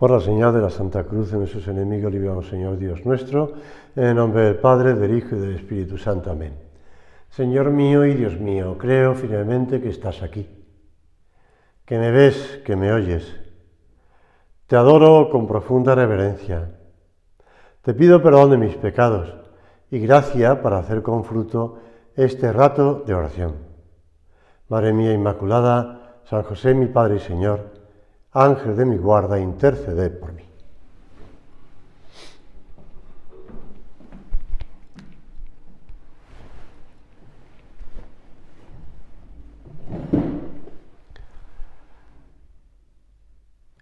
Por la señal de la Santa Cruz de nuestros enemigos, líbranos, Señor Dios nuestro, en el nombre del Padre, del Hijo y del Espíritu Santo. Amén. Señor mío y Dios mío, creo firmemente que estás aquí, que me ves, que me oyes. Te adoro con profunda reverencia. Te pido perdón de mis pecados y gracia para hacer con fruto este rato de oración. Madre mía Inmaculada, San José mi Padre y Señor, Ángel de mi guarda, interceded por mí.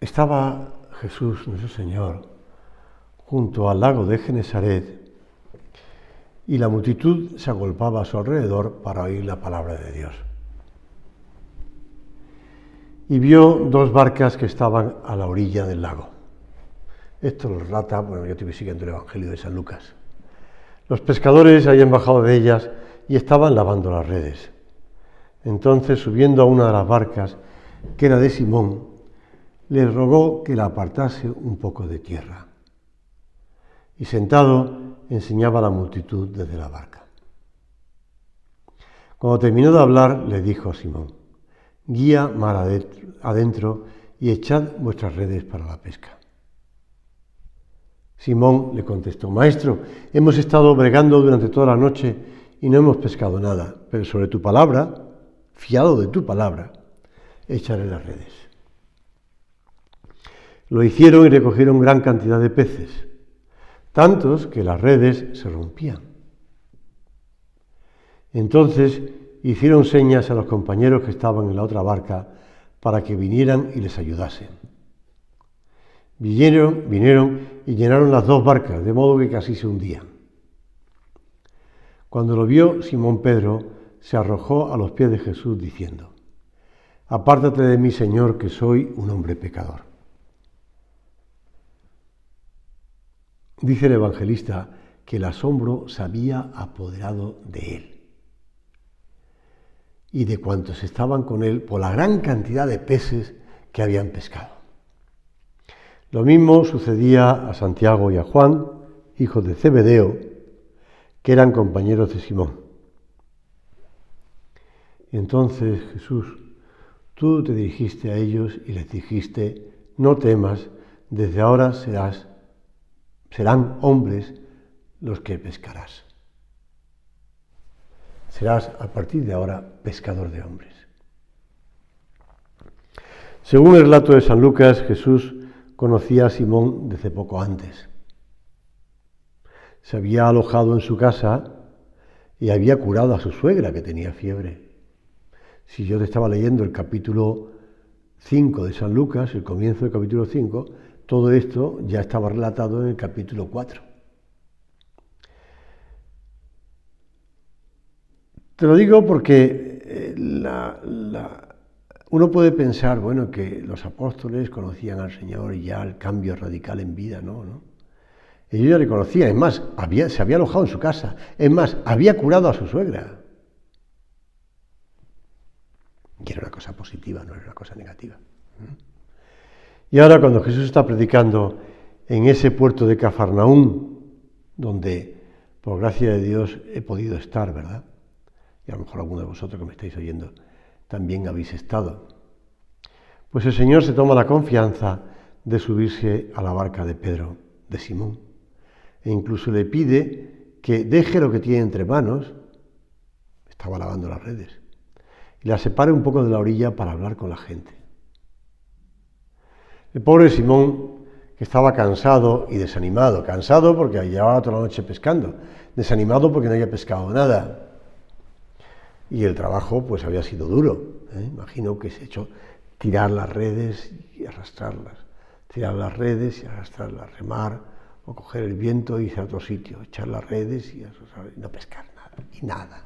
Estaba Jesús, nuestro Señor, junto al lago de Genesaret, y la multitud se agolpaba a su alrededor para oír la palabra de Dios. Y vio dos barcas que estaban a la orilla del lago. Esto lo relata, bueno, yo estoy siguiendo el Evangelio de San Lucas. Los pescadores habían bajado de ellas y estaban lavando las redes. Entonces, subiendo a una de las barcas, que era de Simón, le rogó que la apartase un poco de tierra. Y sentado, enseñaba a la multitud desde la barca. Cuando terminó de hablar, le dijo a Simón: guía mar adentro y echad vuestras redes para la pesca. Simón le contestó: Maestro, hemos estado bregando durante toda la noche y no hemos pescado nada, pero sobre tu palabra, fiado de tu palabra, echaré las redes. Lo hicieron y recogieron gran cantidad de peces, tantos que las redes se rompían. Entonces hicieron señas a los compañeros que estaban en la otra barca para que vinieran y les ayudasen. Vinieron y llenaron las dos barcas, de modo que casi se hundían. Cuando lo vio Simón Pedro, se arrojó a los pies de Jesús diciendo: Apártate de mí, Señor, que soy un hombre pecador. Dice el evangelista que el asombro se había apoderado de él y de cuantos estaban con él por la gran cantidad de peces que habían pescado. Lo mismo sucedía a Santiago y a Juan, hijos de Zebedeo, que eran compañeros de Simón. Y entonces Jesús, tú te dirigiste a ellos y les dijiste: no temas, desde ahora serán hombres los que pescarás. Serás a partir de ahora pescador de hombres. Según el relato de San Lucas, Jesús conocía a Simón desde poco antes. Se había alojado en su casa y había curado a su suegra, que tenía fiebre. Si yo te estaba leyendo el capítulo 5 de San Lucas, el comienzo del capítulo 5, todo esto ya estaba relatado en el capítulo 4. Te lo digo porque uno puede pensar, bueno, que los apóstoles conocían al Señor y ya el cambio radical en vida, no. Ellos ya le conocían, es más, se había alojado en su casa, es más, había curado a su suegra. Y era una cosa positiva, no era una cosa negativa. Y ahora cuando Jesús está predicando en ese puerto de Cafarnaúm, donde por gracia de Dios he podido estar, ¿verdad? Y a lo mejor alguno de vosotros que me estáis oyendo también habéis estado. Pues el Señor se toma la confianza de subirse a la barca de Pedro, de Simón, e incluso le pide que deje lo que tiene entre manos, estaba lavando las redes, y la separe un poco de la orilla para hablar con la gente. El pobre Simón, que estaba cansado y desanimado, cansado porque llevaba toda la noche pescando, desanimado porque no había pescado nada. Y el trabajo pues había sido duro. Imagino que se echó tirar las redes y arrastrarlas, tirar las redes y arrastrarlas, remar o coger el viento y irse a otro sitio, echar las redes y no pescar nada,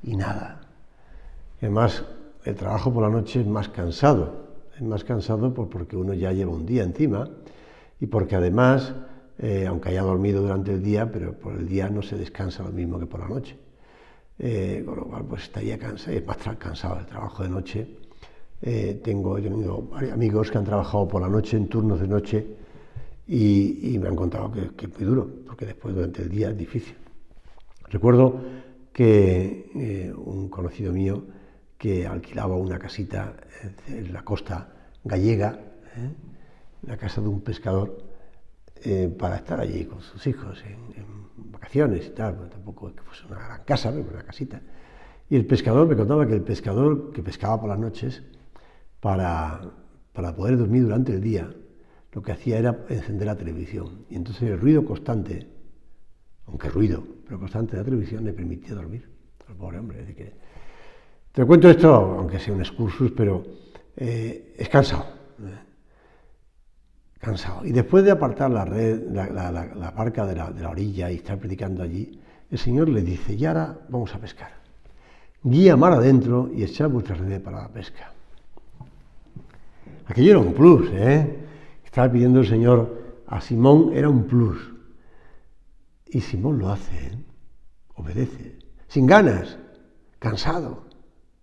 y nada. Y además el trabajo por la noche es más cansado porque uno ya lleva un día encima y porque además, aunque haya dormido durante el día, pero por el día no se descansa lo mismo que por la noche. Con lo cual pues estaría cansado, es más cansado el trabajo de noche. He tenido varios amigos que han trabajado por la noche, en turnos de noche, y me han contado que es muy duro, porque después durante el día es difícil. Recuerdo que un conocido mío que alquilaba una casita en la costa gallega, la casa de un pescador, para estar allí con sus hijos en vacaciones y tal, pues tampoco es que fuese una gran casa, pero una casita. Y el pescador me contaba que el pescador que pescaba por las noches, para poder dormir durante el día, lo que hacía era encender la televisión. Y entonces el ruido constante, aunque ruido, pero constante de la televisión, le permitía dormir al pobre hombre. Es decir, que te cuento esto, aunque sea un excursus, pero es cansado. Cansado. Y después de apartar la red, la barca de la orilla y estar predicando allí, el Señor le dice, y ahora vamos a pescar. Guía mar adentro y echad vuestras redes para la pesca. Aquello era un plus, Estaba pidiendo el Señor a Simón, era un plus. Y Simón lo hace, obedece, sin ganas, cansado,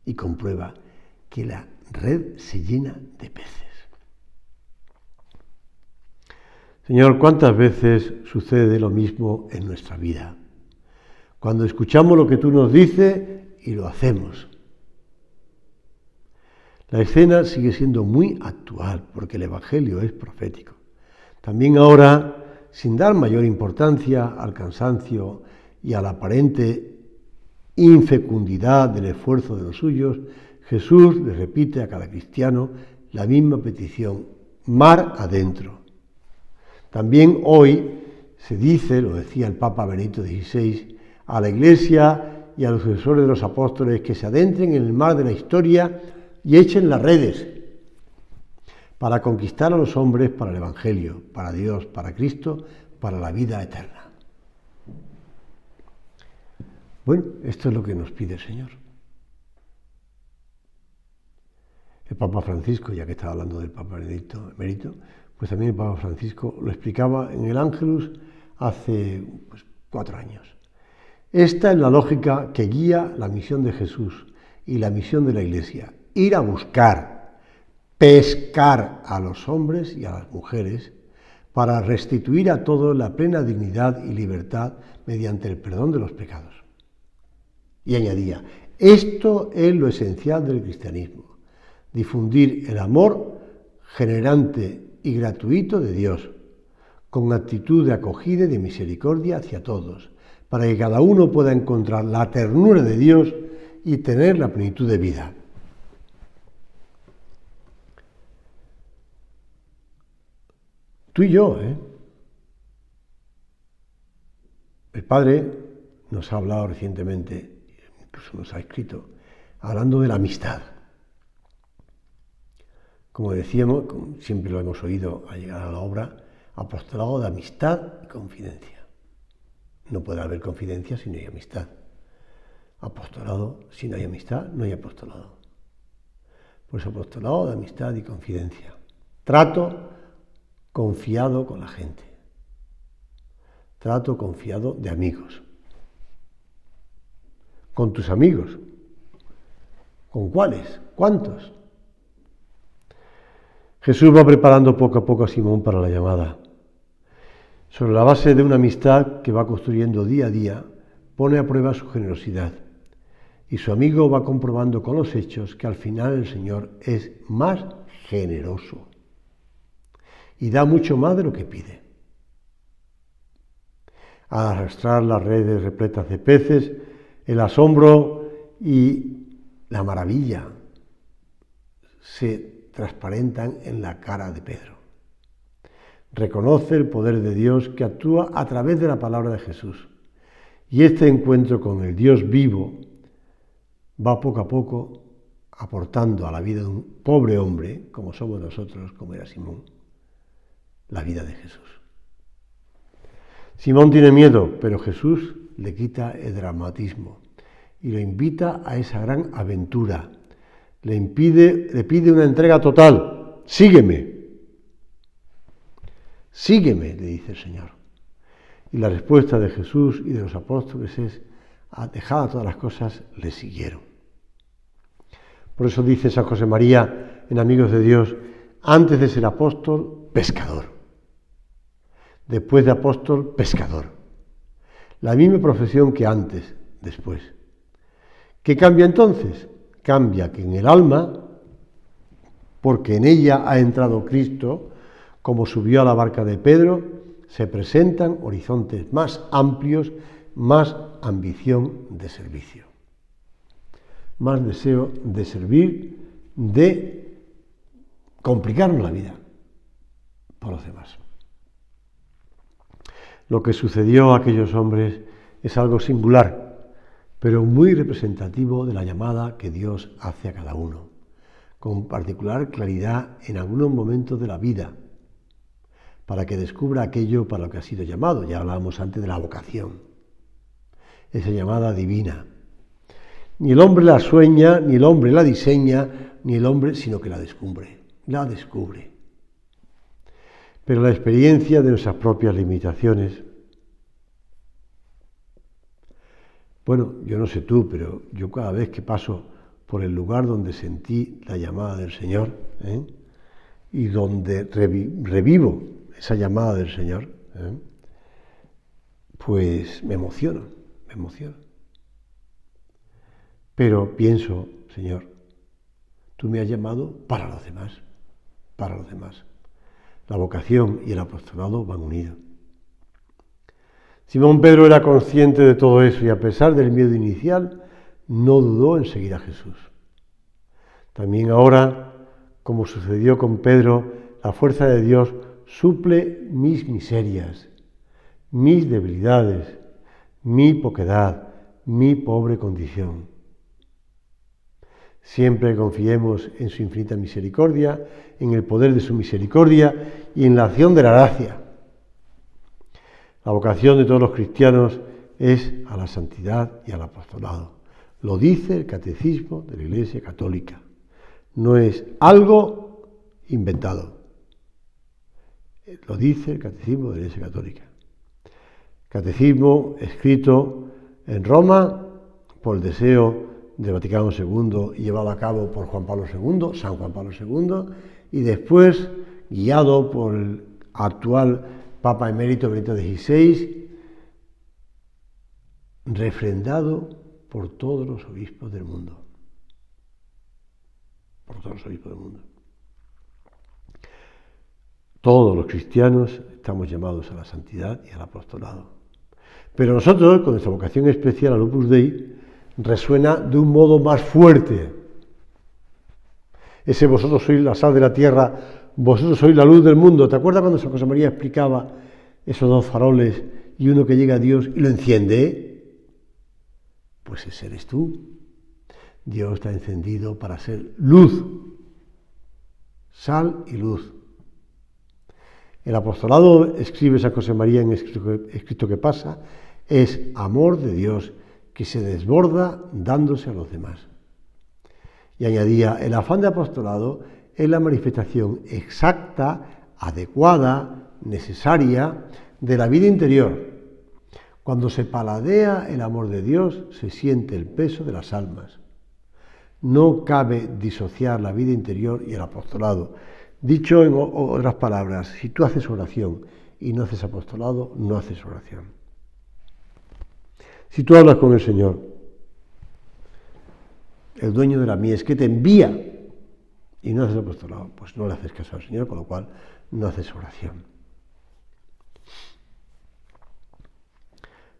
y comprueba que la red se llena de peces. Señor, ¿cuántas veces sucede lo mismo en nuestra vida? Cuando escuchamos lo que tú nos dices y lo hacemos. La escena sigue siendo muy actual porque el Evangelio es profético. También ahora, sin dar mayor importancia al cansancio y a la aparente infecundidad del esfuerzo de los suyos, Jesús le repite a cada cristiano la misma petición, mar adentro. También hoy se dice, lo decía el Papa Benedicto XVI, a la Iglesia y a los sucesores de los apóstoles que se adentren en el mar de la historia y echen las redes para conquistar a los hombres para el Evangelio, para Dios, para Cristo, para la vida eterna. Bueno, esto es lo que nos pide el Señor. El Papa Francisco, ya que estaba hablando del Papa Benedicto emérito, pues también el Papa Francisco lo explicaba en el Ángelus hace 4 años. Esta es la lógica que guía la misión de Jesús y la misión de la Iglesia. Ir a buscar, pescar a los hombres y a las mujeres para restituir a todos la plena dignidad y libertad mediante el perdón de los pecados. Y añadía, esto es lo esencial del cristianismo, difundir el amor generante y gratuito de Dios, con actitud de acogida y de misericordia hacia todos, para que cada uno pueda encontrar la ternura de Dios y tener la plenitud de vida. Tú y yo, El Padre nos ha hablado recientemente, incluso nos ha escrito, hablando de la amistad. Como decíamos, siempre lo hemos oído al llegar a la obra, apostolado de amistad y confidencia. No puede haber confidencia si no hay amistad. Apostolado, si no hay amistad, no hay apostolado. Pues apostolado de amistad y confidencia. Trato confiado con la gente. Trato confiado de amigos. Con tus amigos. ¿Con cuáles? ¿Cuántos? Jesús va preparando poco a poco a Simón para la llamada. Sobre la base de una amistad que va construyendo día a día, pone a prueba su generosidad. Y su amigo va comprobando con los hechos que al final el Señor es más generoso y da mucho más de lo que pide. Al arrastrar las redes repletas de peces, el asombro y la maravilla se transparentan en la cara de Pedro. Reconoce el poder de Dios que actúa a través de la palabra de Jesús. Y este encuentro con el Dios vivo va poco a poco aportando a la vida de un pobre hombre, como somos nosotros, como era Simón, la vida de Jesús. Simón tiene miedo, pero Jesús le quita el dramatismo y lo invita a esa gran aventura. Le pide una entrega total. Sígueme. Sígueme, le dice el Señor. Y la respuesta de Jesús y de los apóstoles es, dejadas todas las cosas, le siguieron. Por eso dice San José María en Amigos de Dios, antes de ser apóstol, pescador. después de apóstol, pescador. La misma profesión que antes, después. ¿Qué cambia entonces? Cambia que en el alma, porque en ella ha entrado Cristo, como subió a la barca de Pedro, se presentan horizontes más amplios, más ambición de servicio, más deseo de servir, de complicarnos la vida por los demás. Lo que sucedió a aquellos hombres es algo singular, pero muy representativo de la llamada que Dios hace a cada uno, con particular claridad en algunos momentos de la vida, para que descubra aquello para lo que ha sido llamado. Ya hablábamos antes de la vocación, esa llamada divina. Ni el hombre la sueña, ni el hombre la diseña, ni el hombre, sino que la descubre. Pero la experiencia de nuestras propias limitaciones, bueno, yo no sé tú, pero yo cada vez que paso por el lugar donde sentí la llamada del Señor, y donde revivo esa llamada del Señor, pues me emociono. Pero pienso, Señor, tú me has llamado para los demás. La vocación y el apostolado van unidos. Simón Pedro era consciente de todo eso y a pesar del miedo inicial, no dudó en seguir a Jesús. También ahora, como sucedió con Pedro, la fuerza de Dios suple mis miserias, mis debilidades, mi poquedad, mi pobre condición. Siempre confiemos en su infinita misericordia, en el poder de su misericordia y en la acción de la gracia. La vocación de todos los cristianos es a la santidad y al apostolado. Lo dice el Catecismo de la Iglesia Católica. No es algo inventado. Lo dice el Catecismo de la Iglesia Católica. Catecismo escrito en Roma por el deseo de Vaticano II y llevado a cabo por Juan Pablo II, San Juan Pablo II, y después guiado por el actual Papa Emérito Benedicto XVI, refrendado por todos los obispos del mundo. Todos los cristianos estamos llamados a la santidad y al apostolado. Pero nosotros, con nuestra vocación especial al Opus Dei, resuena de un modo más fuerte. Ese vosotros sois la sal de la tierra, vosotros sois la luz del mundo. ¿Te acuerdas cuando San José María explicaba esos dos faroles y uno que llega a Dios y lo enciende? Pues ese eres tú. Dios está encendido para ser luz, sal y luz. El apostolado, escribe San José María en Escrito que pasa, es amor de Dios que se desborda dándose a los demás. Y añadía, el afán de apostolado es la manifestación exacta, adecuada, necesaria de la vida interior. Cuando se paladea el amor de Dios, se siente el peso de las almas. No cabe disociar la vida interior y el apostolado. Dicho en otras palabras, si tú haces oración y no haces apostolado, no haces oración. Si tú hablas con el Señor, el dueño de la mies, que te envía y no haces apostolado, pues no le haces caso al Señor, con lo cual no haces oración.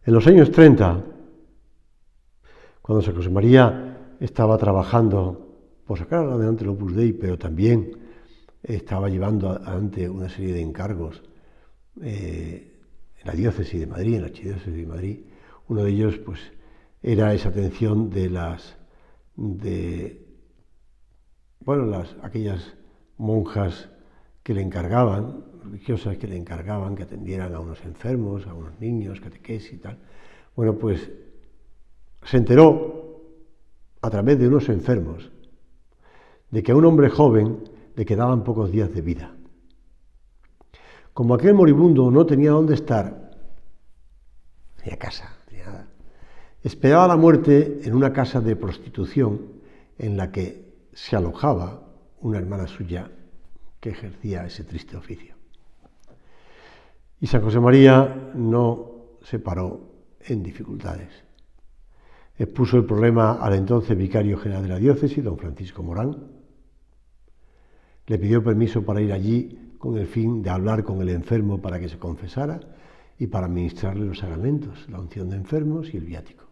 En los años 30, cuando San José María estaba trabajando por sacar adelante el Opus Dei, pero también estaba llevando adelante una serie de encargos en la diócesis de Madrid, en la archidiócesis de Madrid. Uno de ellos, pues, era esa atención de aquellas monjas que le encargaban, religiosas que le encargaban que atendieran a unos enfermos, a unos niños, catequesis y tal. Bueno, pues se enteró a través de unos enfermos de que a un hombre joven le quedaban pocos días de vida. Como aquel moribundo no tenía dónde estar, tenía casa, tenía nada, esperaba la muerte en una casa de prostitución en la que se alojaba una hermana suya que ejercía ese triste oficio. Y San José María no se paró en dificultades. Expuso el problema al entonces vicario general de la diócesis, don Francisco Morán. Le pidió permiso para ir allí con el fin de hablar con el enfermo para que se confesara y para administrarle los sacramentos, la unción de enfermos y el viático.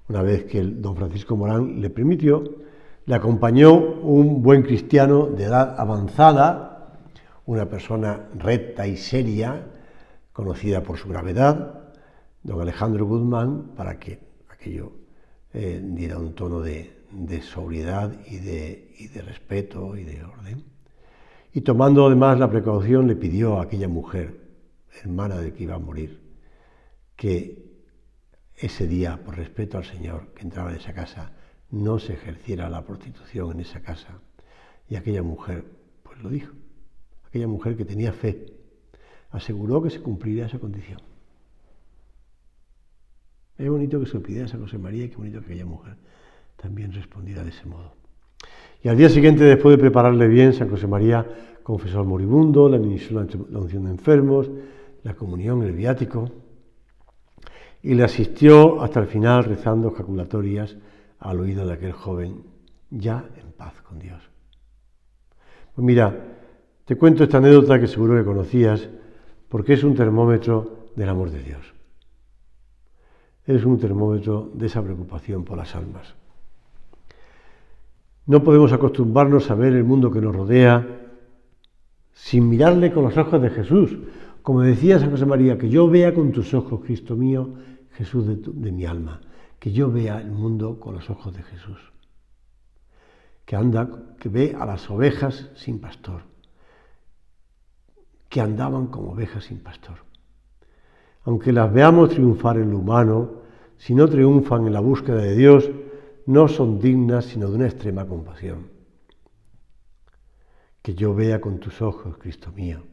Una vez que el don Francisco Morán le permitió, le acompañó un buen cristiano de edad avanzada, una persona recta y seria, conocida por su gravedad, don Alejandro Guzmán, para que aquello diera un tono de sobriedad y de respeto y de orden. Y tomando además la precaución, le pidió a aquella mujer, hermana de que iba a morir, que ese día, por respeto al Señor que entraba en esa casa, no se ejerciera la prostitución en esa casa. Y aquella mujer, pues lo dijo. Aquella mujer que tenía fe, aseguró que se cumpliría esa condición. Es bonito que se lo pidiera a San José María y qué bonito que aquella mujer también respondiera de ese modo. Y al día siguiente, después de prepararle bien, San José María confesó al moribundo, le administró la unción de enfermos, la comunión, el viático, y le asistió hasta el final rezando jaculatorias al oído de aquel joven, ya en paz con Dios. Pues mira, te cuento esta anécdota que seguro que conocías, porque es un termómetro del amor de Dios. Es un termómetro de esa preocupación por las almas. No podemos acostumbrarnos a ver el mundo que nos rodea sin mirarle con los ojos de Jesús. Como decía San José María, que yo vea con tus ojos, Cristo mío, Jesús de mi alma, que yo vea el mundo con los ojos de Jesús, que ve a las ovejas sin pastor, que andaban como ovejas sin pastor. Aunque las veamos triunfar en lo humano, si no triunfan en la búsqueda de Dios, no son dignas sino de una extrema compasión. Que yo vea con tus ojos, Cristo mío.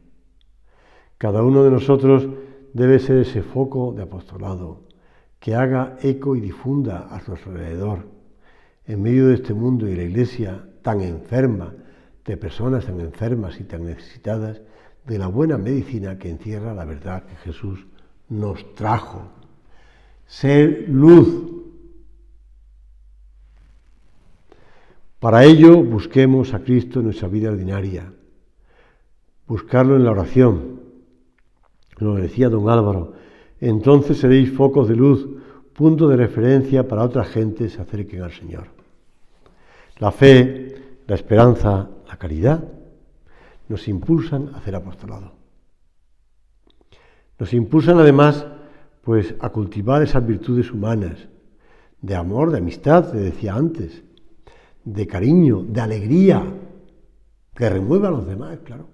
Cada uno de nosotros debe ser ese foco de apostolado, que haga eco y difunda a su alrededor, en medio de este mundo y la Iglesia tan enferma, de personas tan enfermas y tan necesitadas, de la buena medicina que encierra la verdad que Jesús nos trajo. Ser luz. Para ello busquemos a Cristo en nuestra vida ordinaria, buscarlo en la oración. Lo decía don Álvaro, entonces seréis focos de luz, punto de referencia para otras gentes se acerquen al Señor. La fe, la esperanza, la caridad nos impulsan a hacer apostolado. Nos impulsan además pues a cultivar esas virtudes humanas, de amor, de amistad, te decía antes, de cariño, de alegría, que remueva a los demás, claro.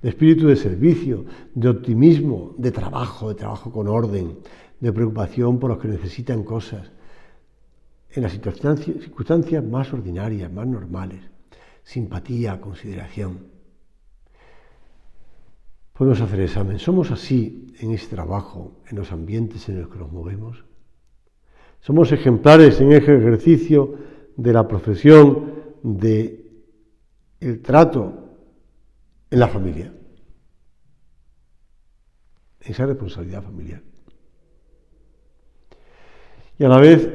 De espíritu de servicio, de optimismo, de trabajo con orden, de preocupación por los que necesitan cosas, en las circunstancias más ordinarias, más normales, simpatía, consideración. Podemos hacer examen. ¿Somos así en ese trabajo, en los ambientes en los que nos movemos? ¿Somos ejemplares en ese ejercicio de la profesión, de el trato en la familia? Esa responsabilidad familiar. Y a la vez,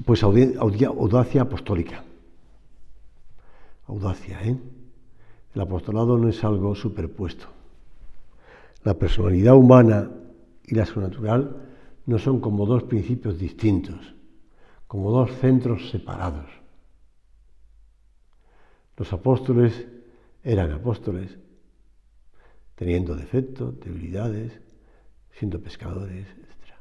pues audacia apostólica. Audacia, ¿eh? El apostolado no es algo superpuesto. La personalidad humana y la sobrenatural no son como dos principios distintos, como dos centros separados. Los apóstoles eran apóstoles, teniendo defectos, debilidades, siendo pescadores, etc.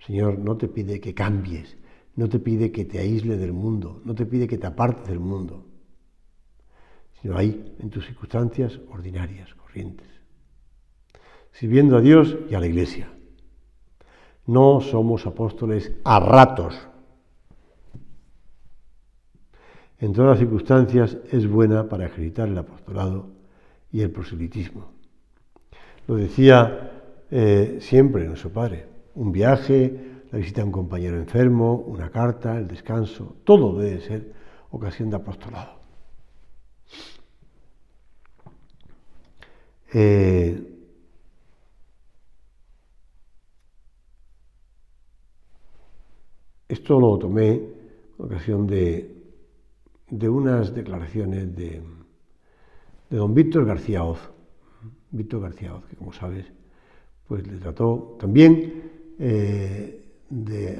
El Señor no te pide que cambies, no te pide que te aísles del mundo, no te pide que te apartes del mundo, sino ahí, en tus circunstancias ordinarias, corrientes, sirviendo a Dios y a la Iglesia. No somos apóstoles a ratos. En todas las circunstancias es buena para ejercitar el apostolado y el proselitismo. Lo decía siempre nuestro Padre, un viaje, la visita a un compañero enfermo, una carta, el descanso, todo debe ser ocasión de apostolado. Esto lo tomé en ocasión de unas declaraciones de don Víctor García Hoz. Víctor García Hoz, que como sabes, pues le trató también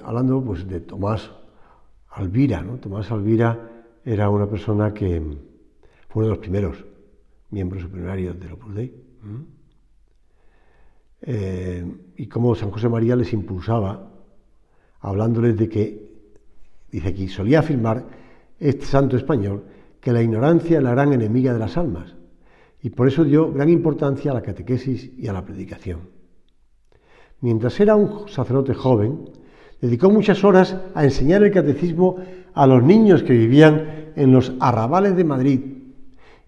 hablando pues de Tomás Alvira, ¿no? Tomás Alvira era una persona que fue uno de los primeros miembros supernarios del Opus Dei. Y cómo San José María les impulsaba, hablándoles de que, dice aquí, solía afirmar este santo español que la ignorancia es la gran enemiga de las almas, y por eso dio gran importancia a la catequesis y a la predicación. Mientras era un sacerdote joven, dedicó muchas horas a enseñar el catecismo a los niños que vivían en los arrabales de Madrid,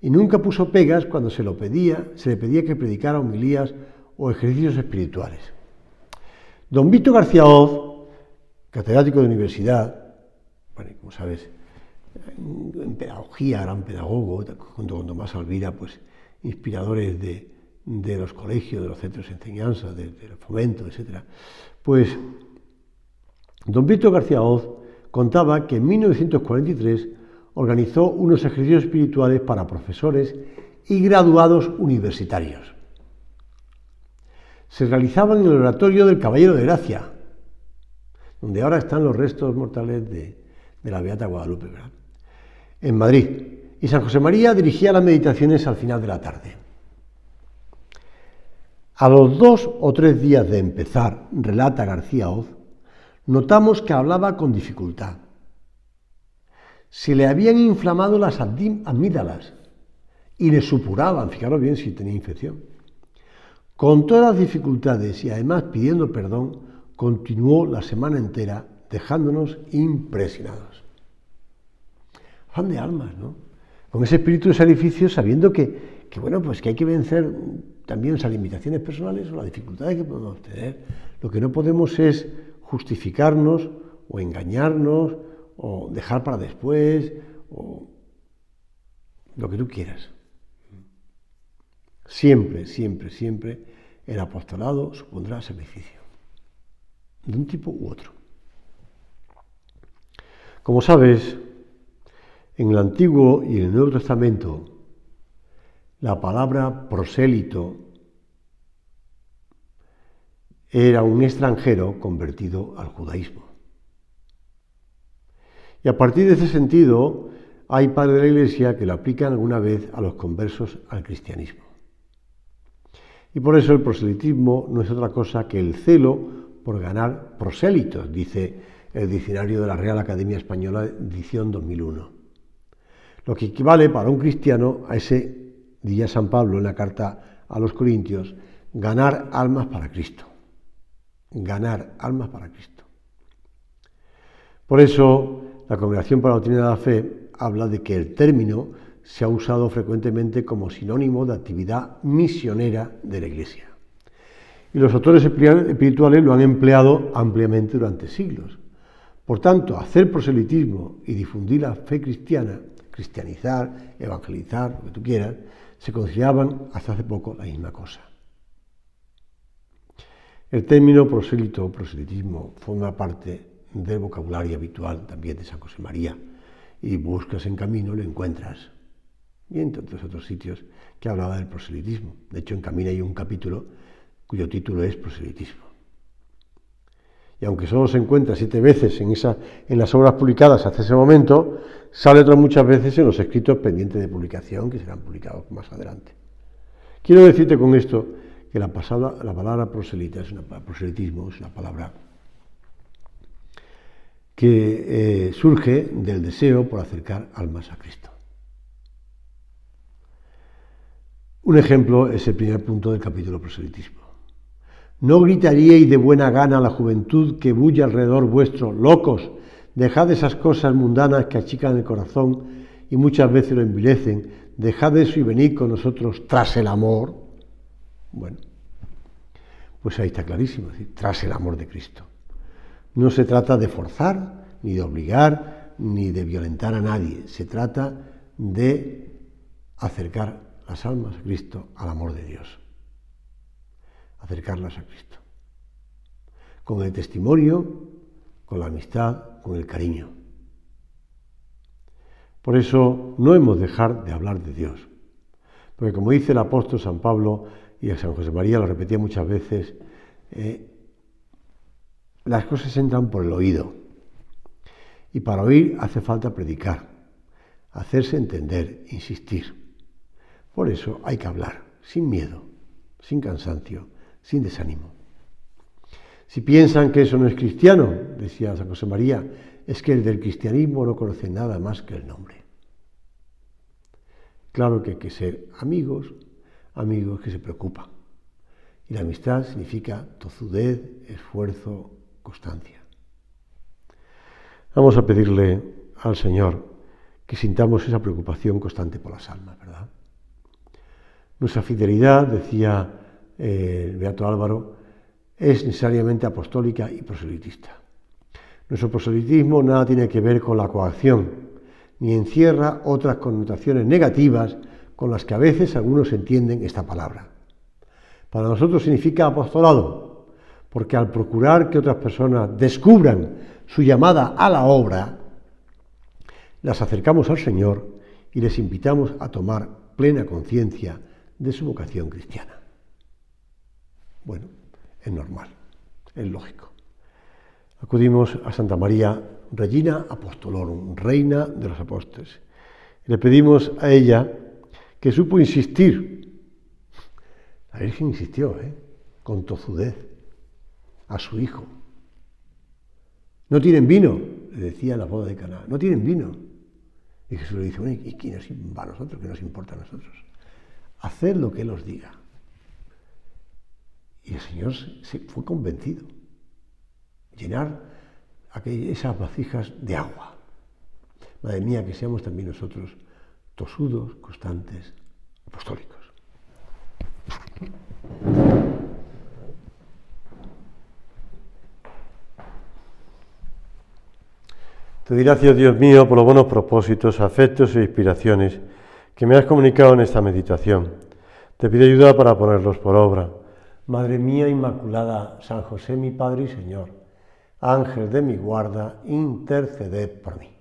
y nunca puso pegas cuando se le pedía que predicara homilías o ejercicios espirituales. Don Víctor García Hoz, catedrático de universidad, bueno, como sabes, en pedagogía, gran pedagogo, junto con Tomás Alvira, pues inspiradores de los colegios, de los centros de enseñanza, del fomento, etc. Pues don Víctor García Hoz contaba que en 1943 organizó unos ejercicios espirituales para profesores y graduados universitarios. Se realizaban en el oratorio del Caballero de Gracia, donde ahora están los restos mortales de la Beata Guadalupe, ¿verdad?, en Madrid. Y San José María dirigía las meditaciones al final de la tarde. A los 2 o 3 días de empezar, relata García Hoz, notamos que hablaba con dificultad. Se le habían inflamado las amígdalas y le supuraban, fijaros bien si tenía infección. Con todas las dificultades y además pidiendo perdón, continuó la semana entera dejándonos impresionados. Afán de almas, ¿no? Con ese espíritu de sacrificio, sabiendo que bueno, pues que hay que vencer también esas limitaciones personales o las dificultades que podemos tener. Lo que no podemos es justificarnos o engañarnos o dejar para después o lo que tú quieras. Siempre, siempre, siempre el apostolado supondrá sacrificio, de un tipo u otro. Como sabes, en el Antiguo y en el Nuevo Testamento, la palabra prosélito era un extranjero convertido al judaísmo. Y a partir de ese sentido, hay padres de la Iglesia que lo aplican alguna vez a los conversos al cristianismo. Y por eso el proselitismo no es otra cosa que el celo por ganar prosélitos, dice el diccionario de la Real Academia Española, edición 2001. Lo que equivale para un cristiano a ese, diría San Pablo en la carta a los Corintios, ganar almas para Cristo. Ganar almas para Cristo. Por eso, la Congregación para la Doctrina de la Fe habla de que el término se ha usado frecuentemente como sinónimo de actividad misionera de la Iglesia. Y los autores espirituales lo han empleado ampliamente durante siglos. Por tanto, hacer proselitismo y difundir la fe cristiana, cristianizar, evangelizar, lo que tú quieras, se consideraban hasta hace poco la misma cosa. El término prosélito o proselitismo forma parte del vocabulario habitual también de San José María, y buscas en Camino, lo encuentras. Y en tantos otros sitios que hablaba del proselitismo. De hecho, en Camino hay un capítulo cuyo título es Proselitismo. Y aunque solo se encuentra 7 veces en las obras publicadas hasta ese momento, sale otras muchas veces en los escritos pendientes de publicación, que serán publicados más adelante. Quiero decirte con esto que la palabra proselitismo es una palabra que surge del deseo por acercar almas a Cristo. Un ejemplo es el primer punto del capítulo Proselitismo. No gritaríais de buena gana a la juventud que bulle alrededor vuestro, locos, dejad esas cosas mundanas que achican el corazón y muchas veces lo envilecen, dejad eso y venid con nosotros tras el amor. Bueno, pues ahí está clarísimo, es decir, tras el amor de Cristo. No se trata de forzar, ni de obligar, ni de violentar a nadie, se trata de acercar las almas a Cristo, al amor de Dios. Acercarlas a Cristo. Con el testimonio, con la amistad, con el cariño. Por eso no hemos de dejar de hablar de Dios. Porque como dice el apóstol San Pablo, y a San José María lo repetía muchas veces, las cosas entran por el oído. Y para oír hace falta predicar, hacerse entender, insistir. Por eso hay que hablar, sin miedo, sin cansancio, sin desánimo. Si piensan que eso no es cristiano, decía San José María, es que el del cristianismo no conoce nada más que el nombre. Claro que hay que ser amigos que se preocupan. Y la amistad significa tozudez, esfuerzo, constancia. Vamos a pedirle al Señor que sintamos esa preocupación constante por las almas, ¿verdad? Nuestra fidelidad, decía el beato Álvaro, es necesariamente apostólica y proselitista. Nuestro proselitismo nada tiene que ver con la coacción, ni encierra otras connotaciones negativas con las que a veces algunos entienden esta palabra. Para nosotros significa apostolado, porque al procurar que otras personas descubran su llamada a la obra, las acercamos al Señor y les invitamos a tomar plena conciencia de su vocación cristiana. Bueno, es normal, es lógico. Acudimos a Santa María, Regina Apostolorum, Reina de los Apóstoles. Y le pedimos a ella que supo insistir. La Virgen insistió, con tozudez, a su hijo. No tienen vino, le decía en la boda de Caná, no tienen vino. Y Jesús le dice, bueno, ¿y quién nos va a nosotros? ¿Qué nos importa a nosotros? Haced lo que Él os diga. Y el Señor se fue convencido. Llenar esas vasijas de agua. Madre mía, que seamos también nosotros tosudos, constantes, apostólicos. Te doy gracias, Dios mío, por los buenos propósitos, afectos e inspiraciones que me has comunicado en esta meditación. Te pido ayuda para ponerlos por obra. Madre mía Inmaculada, San José mi Padre y Señor, Ángel de mi guarda, interceded por mí.